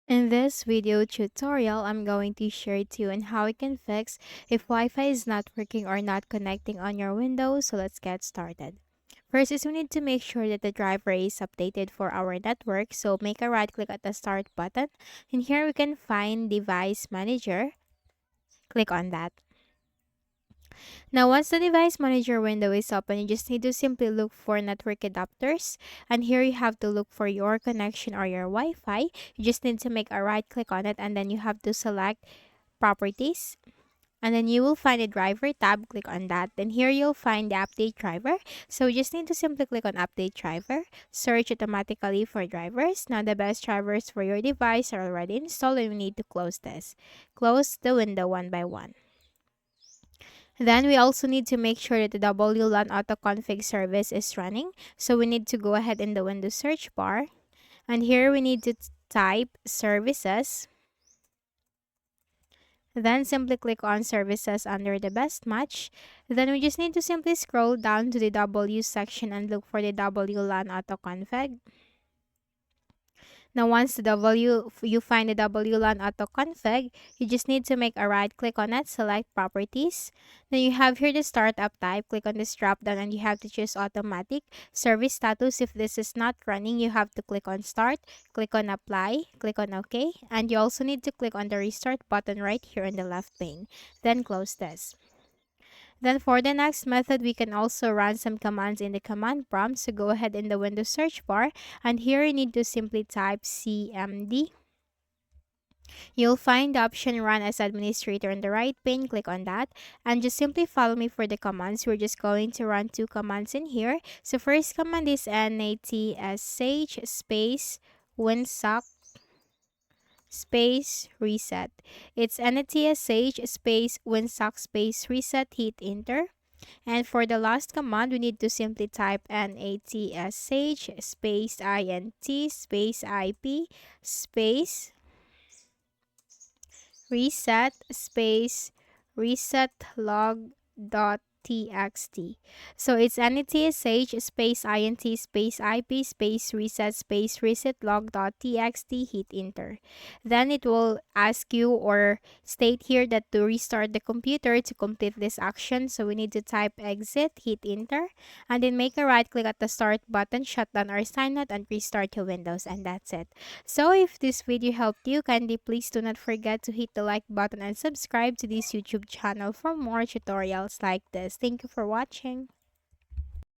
In this video tutorial, I'm going to share to you on how you can fix if Wi-Fi is not working or not connecting on your Windows. So let's get started. First is we need to make sure that the driver is updated for our network. So make a right click at the start button. And here we can find device manager. Click on that. Now, once the device manager window is open, you just need to simply look for network adapters. And here you have to look for your connection or your Wi-Fi. You just need to make a right click on it and then you have to select properties. And then you will find a driver tab, click on that. Then here you'll find the update driver. So you just need to simply click on update driver, search automatically for drivers. Now the best drivers for your device are already installed and we need to close this. Close the window one by one. Then we also need to make sure that the WLAN autoconfig service is running. So we need to go ahead in the Windows search bar. And here we need to type services. Then simply click on services under the best match. Then we just need to simply scroll down to the W section and look for the WLAN autoconfig. Now once you find the WLAN autoconfig, you just need to make a right click on it, select properties. Then you have here the startup type, click on this drop down and you have to choose automatic. Service status, if this is not running, you have to click on start, click on apply, click on OK. And you also need to click on the restart button right here in the left pane. Then close this. Then for the next method, we can also run some commands in the command prompt. So go ahead in the Windows search bar and here you need to simply type cmd. You'll find the option run as administrator on the right pane. Click on that and just simply follow me for the commands. We're just going to run two commands in here. So first command is netsh space winsock space reset. It's netsh space winsock space reset, hit enter. And for the last command, we need to simply type netsh space int space ip space reset space resetlog.txt. So it's netsh space int space ip space reset space resetlog.txt, hit enter. Then it will ask you or state here that to restart the computer to complete this action. So we need to type exit, hit enter, and then make a right click at the start button, shut down our sign out and restart your Windows, and that's it. So if this video helped you, kindly please do not forget to hit the like button and subscribe to this YouTube channel for more tutorials like this. Thank you for watching.